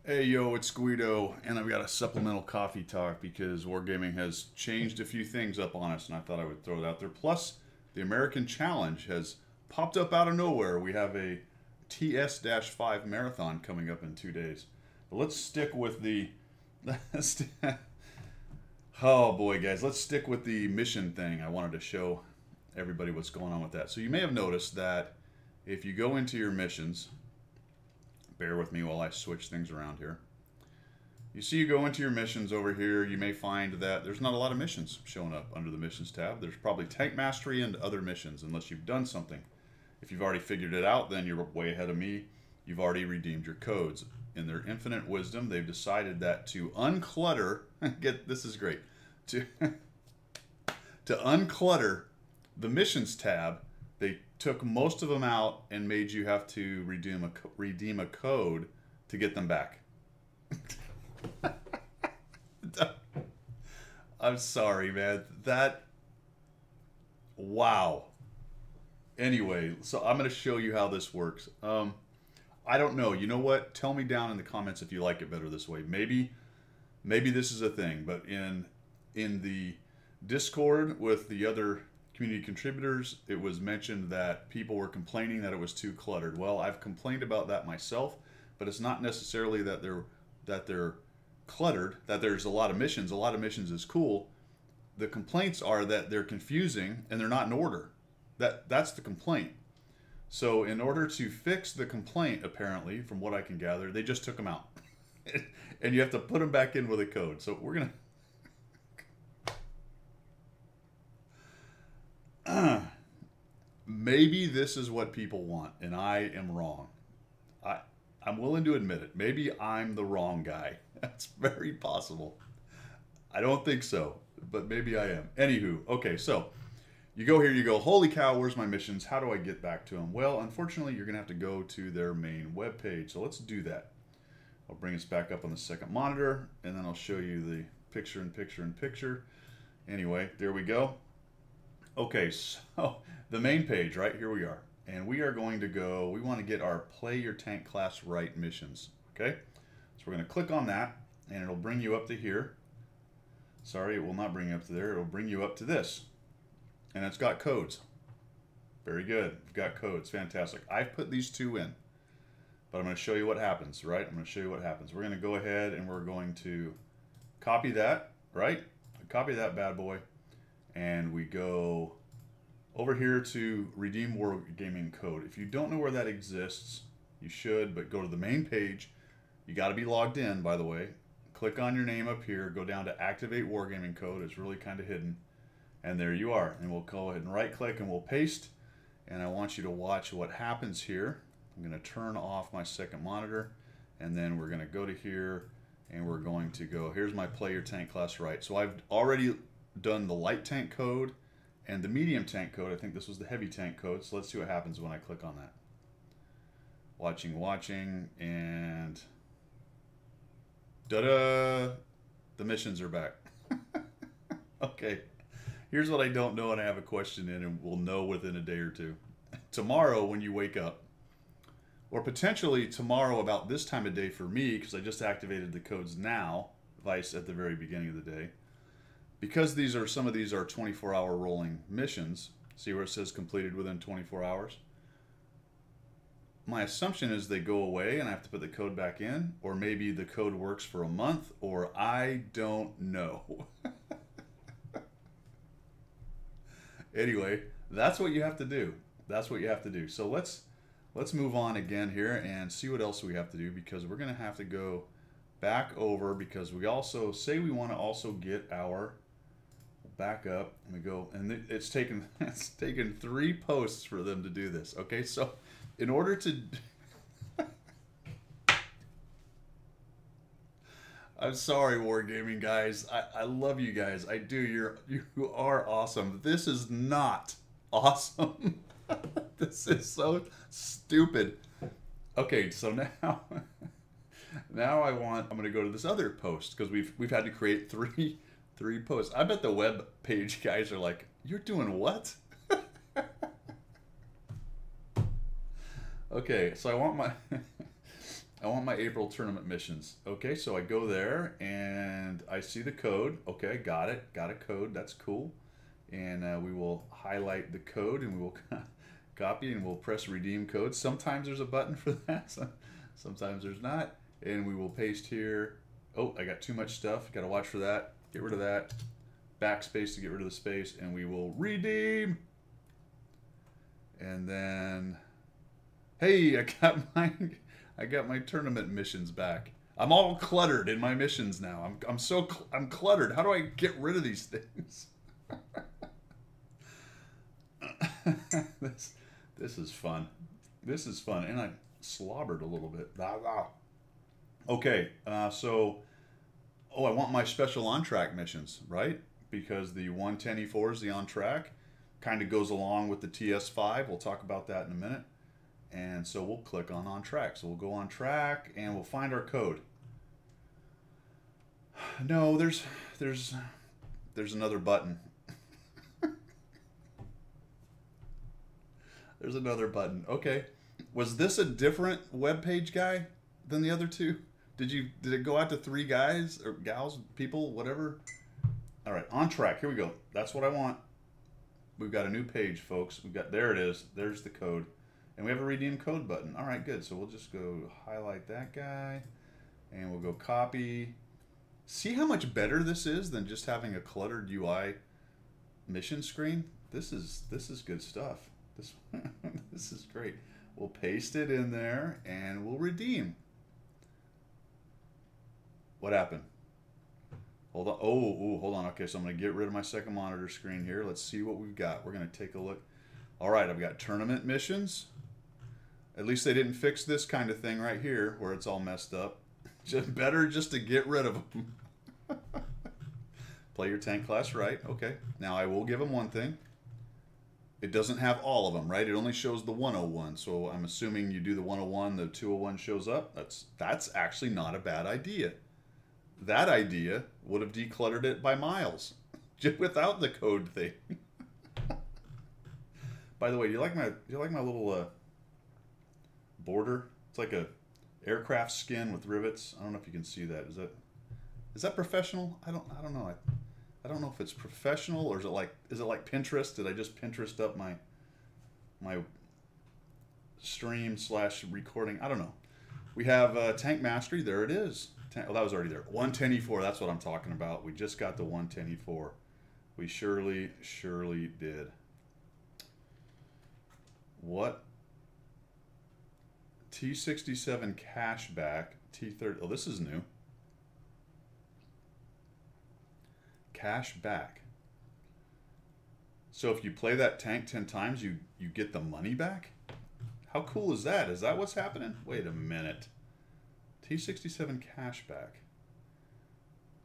Hey yo, it's Guido, and I've got a supplemental coffee talk because Wargaming has changed a few things up on us, and I thought I would throw it out there. Plus, the American Challenge has popped up out of nowhere. We have a TS-5 marathon coming up in 2 days. But let's stick with the... oh boy, guys, let's stick with the mission thing. I wanted to show everybody what's going on with that. So you may have noticed that if you go into your missions... bear with me while I switch things around here. You see, you go into your missions over here, you may find that there's not a lot of missions showing up under the missions tab. There's probably tank mastery and other missions, unless you've done something. If you've already figured it out, then you're way ahead of me. You've already redeemed your codes. In their infinite wisdom, they've decided that to unclutter, this is great, to unclutter the missions tab, they took most of them out and made you have to redeem a code to get them back. I'm sorry, man. Wow. Anyway, so I'm going to show you how this works. I don't know. You know what? Tell me down in the comments if you like it better this way. Maybe this is a thing, but in the Discord with the other community contributors, it was mentioned that people were complaining that it was too cluttered. Well, I've complained about that myself, but it's not necessarily that they're cluttered, that there's a lot of missions. A lot of missions is cool. The complaints are that they're confusing and they're not in order. That's the complaint. So in order to fix the complaint, apparently, from what I can gather, they just took them out. And you have to put them back in with a code. So we're going to... maybe this is what people want, and I am wrong. I'm willing to admit it. Maybe I'm the wrong guy. That's very possible. I don't think so, but maybe I am. Anywho, okay, so you go here, you go, holy cow, where's my missions? How do I get back to them? Well, unfortunately, you're going to have to go to their main web page. So let's do that. I'll bring us back up on the second monitor, and then I'll show you the picture. Anyway, there we go. Okay, so the main page, right, here we are. And we are going to go, we want to get our play your tank class right missions, okay? So we're going to click on that, and it'll bring you up to here. Sorry, it will not bring you up to there. It'll bring you up to this. And it's got codes. Very good. We've got codes. Fantastic. I've put these two in, but I'm going to show you what happens, right? I'm going to show you what happens. We're going to go ahead and we're going to copy that, right? Copy that bad boy. And we go over here to redeem Wargaming code. If you don't know where that exists, you should, but go to the main page. You got to be logged in, by the way. Click on your name up here, go down to activate Wargaming code. It's really kind of hidden. And there you are. And we'll go ahead and right click and we'll paste. And I want you to watch what happens here. I'm going to turn off my second monitor, and then we're going to go to here and we're going to go, here's my play your tank class right. So I've already done the light tank code and the medium tank code. I think this was the heavy tank code. So let's see what happens when I click on that. Watching, and da-da! The missions are back. Okay, here's what I don't know and I have a question in, and we'll know within a day or two. Tomorrow when you wake up, or potentially tomorrow about this time of day for me, because I just activated the codes now, Vice at the very beginning of the day. Because some of these are 24-hour rolling missions, see where it says completed within 24 hours? My assumption is they go away and I have to put the code back in, or maybe the code works for a month, or I don't know. Anyway, that's what you have to do. That's what you have to do. So let's move on again here and see what else we have to do, because we're going to have to go back over, because we also say we want to also get our back up, and we go, and it's taken 3 posts for them to do this. Okay, so in order to I'm sorry, Wargaming guys. I love you guys. I do. You are awesome. This is not awesome. This is so stupid. Okay, so now I'm going to go to this other post, because we've had to create three posts. I bet the web page guys are like, you're doing what? Okay, so I want my I want my April tournament missions. Okay, so I go there and I see the code. Okay, got it. Got a code. That's cool. And we will highlight the code and we will copy and we'll press redeem code. Sometimes there's a button for that. Sometimes there's not. And we will paste here. Oh, I got too much stuff. Got to watch for that. Get rid of that. Backspace to get rid of the space. And we will redeem. And then, hey, I got my tournament missions back. I'm all cluttered in my missions now. I'm cluttered. How do I get rid of these things? This is fun. This is fun, and I slobbered a little bit. Okay, so I want my special on-track missions, right? Because the 110E4 is the on-track. Kind of goes along with the TS5. We'll talk about that in a minute. And so we'll click on track. So we'll go on track and we'll find our code. No, there's another button. There's another button. Okay. Was this a different web page guy than the other two? Did it go out to 3 guys or gals, people, whatever? All right, on track. Here we go. That's what I want. We've got a new page, folks. There it is. There's the code. And we have a redeem code button. All right, good. So we'll just go highlight that guy and we'll go copy. See how much better this is than just having a cluttered UI mission screen? This is good stuff. This is great. We'll paste it in there and we'll redeem. What happened? Hold on. Oh, hold on. Okay, so I'm going to get rid of my second monitor screen here. Let's see what we've got. We're going to take a look. All right, I've got tournament missions. At least they didn't fix this kind of thing right here where it's all messed up. Better just to get rid of them. Play your tank class right. Okay. Now I will give them one thing. It doesn't have all of them, right? It only shows the 101. So I'm assuming you do the 101, the 201 shows up. That's actually not a bad idea. That idea would have decluttered it by miles just without the code thing. By the way, do you like my little border? It's like a aircraft skin with rivets. I don't know if you can see that. Is that professional? I don't know. I don't know if it's professional or is it like Pinterest? Did I just Pinterest up my stream / recording? I don't know. We have Tank Mastery. There it is. Oh, that was already there. 110E4. That's what I'm talking about. We just got the 110E4. We surely did. What? T67 cashback. T30. Oh, this is new. Cashback. So if you play that tank 10 times, you get the money back? How cool is that? Is that what's happening? Wait a minute. T67 cashback.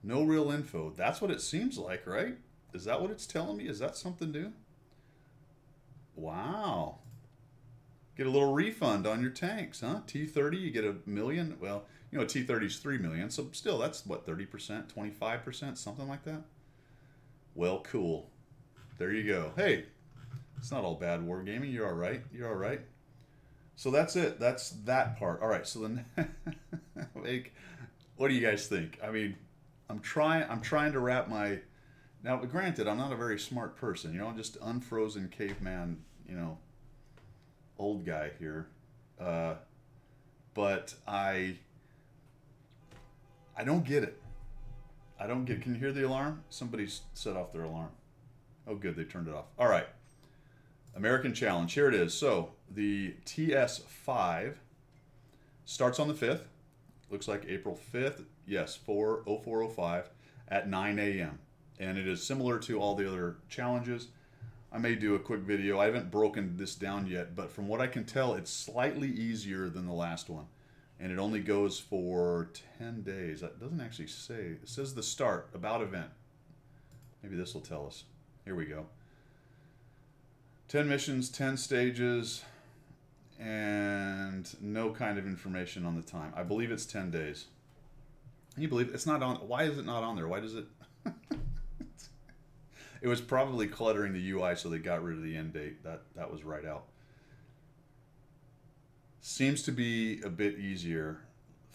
No real info. That's what it seems like, right? Is that what it's telling me? Is that something new? Wow. Get a little refund on your tanks, huh? T30, you get $1 million. Well, you know, T30 is 3 million, so still, that's what, 30%, 25%, something like that? Well, cool. There you go. Hey, it's not all bad wargaming. You're all right. You're all right. So that's it. That's that part. All right. So then, what do you guys think? I mean, I'm trying to wrap my. Now, granted, I'm not a very smart person. You know, I'm just unfrozen caveman. You know, old guy here. But I don't get it. I don't get. Can you hear the alarm? Somebody's set off their alarm. Oh, good. They turned it off. All right. American Challenge. Here it is. So the TS5 starts on the 5th. Looks like April 5th. Yes, 0405 at 9 a.m. And it is similar to all the other challenges. I may do a quick video. I haven't broken this down yet, but from what I can tell, it's slightly easier than the last one. And it only goes for 10 days. That doesn't actually say. It says the start, about event. Maybe this will tell us. Here we go. 10 missions, 10 stages, and no kind of information on the time. I believe it's 10 days. Can you believe it? It's not on? Why is it not on there? Why does it? It was probably cluttering the UI, so they got rid of the end date. That was right out. Seems to be a bit easier.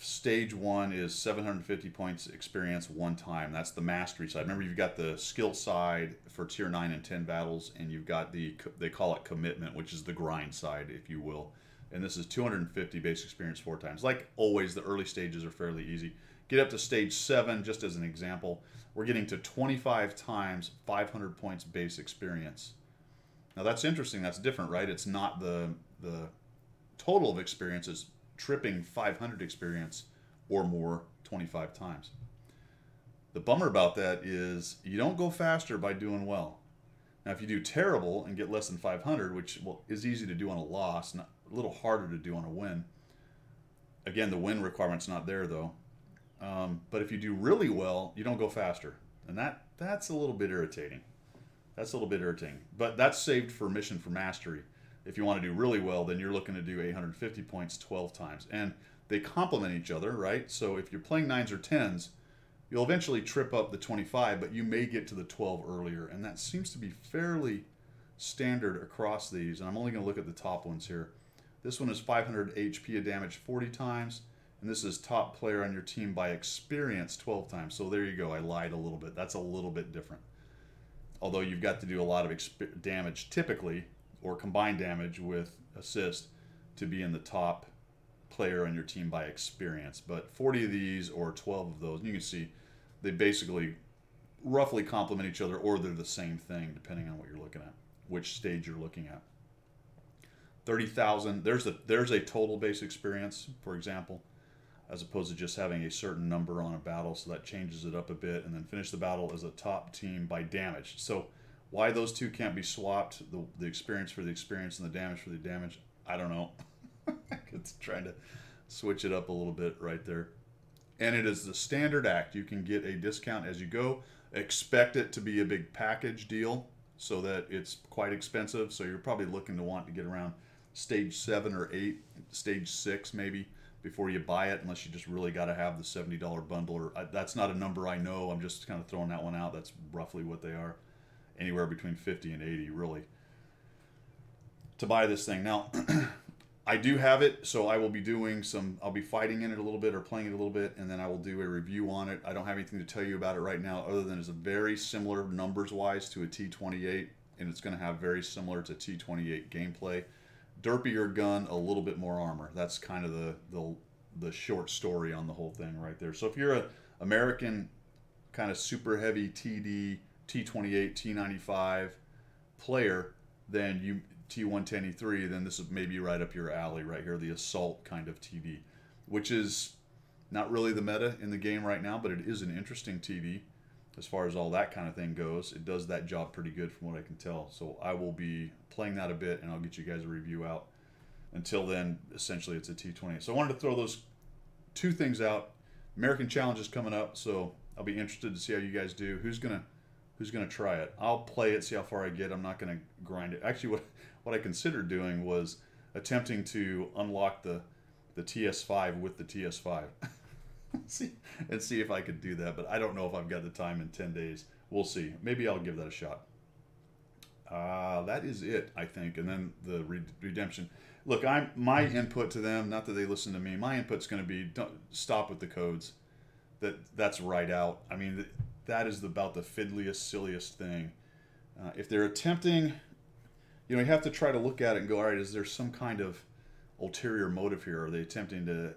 Stage 1 is 750 points experience one time. That's the mastery side. Remember, you've got the skill side for tier 9 and 10 battles, and you've got they call it commitment, which is the grind side, if you will. And this is 250 base experience 4 times. Like always, the early stages are fairly easy. Get up to stage 7, just as an example, we're getting to 25 times 500 points base experience. Now that's interesting. That's different, right? It's not the total of experiences. Tripping 500 experience or more 25 times. The bummer about that is you don't go faster by doing well. Now, if you do terrible and get less than 500, which is easy to do on a loss, a little harder to do on a win. Again, the win requirement's not there though. But if you do really well, you don't go faster, and that's a little bit irritating. That's a little bit irritating. But that's saved for mission for mastery. If you want to do really well, then you're looking to do 850 points 12 times. And they complement each other, right? So if you're playing 9s or 10s, you'll eventually trip up the 25, but you may get to the 12 earlier. And that seems to be fairly standard across these. And I'm only going to look at the top ones here. This one is 500 HP of damage 40 times. And this is top player on your team by experience 12 times. So there you go. I lied a little bit. That's a little bit different. Although you've got to do a lot of damage typically, or combined damage with assist, to be in the top player on your team by experience. But 40 of these or 12 of those, and you can see they basically roughly complement each other, or they're the same thing depending on what you're looking at, which stage you're looking at. 30,000, there's a total base experience, for example, as opposed to just having a certain number on a battle, so that changes it up a bit. And then finish the battle as a top team by damage. So why those two can't be swapped, the experience for the experience and the damage for the damage, I don't know. It's trying to switch it up a little bit right there. And it is the standard act. You can get a discount as you go. Expect it to be a big package deal so that it's quite expensive. So you're probably looking to want to get around stage 7 or 8, stage 6 maybe, before you buy it, unless you just really got to have the $70 bundle. Or that's not a number I know. I'm just kind of throwing that one out. That's roughly what they are. Anywhere between 50 and 80, really, to buy this thing. Now, I do have it, so I will be doing I'll be fighting in it a little bit or playing it a little bit, and then I will do a review on it. I don't have anything to tell you about it right now, other than it's a very similar numbers-wise to a T28, and it's going to have very similar to T28 gameplay. Derpier gun, a little bit more armor. That's kind of the short story on the whole thing right there. So if you're an American kind of super heavy TD, T28, T95 player, then you T110E3, then this is maybe right up your alley right here, the assault kind of TD, which is not really the meta in the game right now, but it is an interesting TD as far as all that kind of thing goes. It does that job pretty good from what I can tell. So I will be playing that a bit, and I'll get you guys a review out. Until then, essentially it's a T20. So I wanted to throw those two things out. American Challenge is coming up, so I'll be interested to see how you guys do. Who's gonna try it? I'll play it, see how far I get. I'm not gonna grind it. Actually, what I considered doing was attempting to unlock the TS5 with the TS5. see if I could do that, but I don't know if I've got the time in 10 days. We'll see. Maybe I'll give that a shot. That is it, I think. And then the redemption. Look, my input to them, not that they listen to me, my input's going to be, don't stop with the codes. That's right out. I mean, that is about the fiddliest, silliest thing. If they're attempting, you have to try to look at it and go, all right, is there some kind of ulterior motive here? Are they attempting to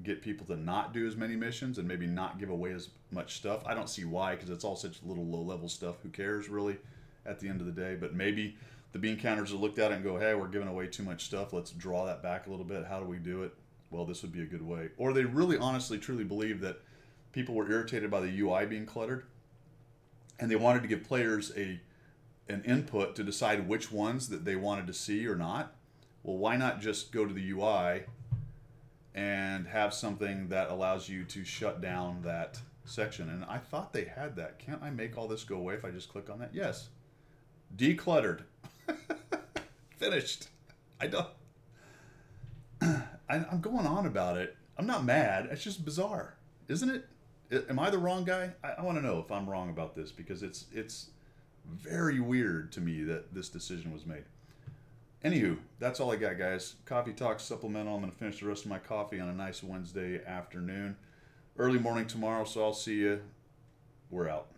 get people to not do as many missions and maybe not give away as much stuff? I don't see why, because it's all such little low-level stuff. Who cares, really, at the end of the day? But maybe the bean counters have looked at it and go, hey, we're giving away too much stuff. Let's draw that back a little bit. How do we do it? Well, this would be a good way. Or they really honestly, truly believe that people were irritated by the UI being cluttered, and they wanted to give players an input to decide which ones that they wanted to see or not. Well, why not just go to the UI and have something that allows you to shut down that section? And I thought they had that. Can't I make all this go away if I just click on that? Yes. Decluttered. Finished. I don't. I'm going on about it. I'm not mad. It's just bizarre, isn't it? Am I the wrong guy? I want to know if I'm wrong about this, because it's very weird to me that this decision was made. Anywho, that's all I got, guys. Coffee Talk Supplemental. I'm going to finish the rest of my coffee on a nice Wednesday afternoon. Early morning tomorrow, so I'll see you. We're out.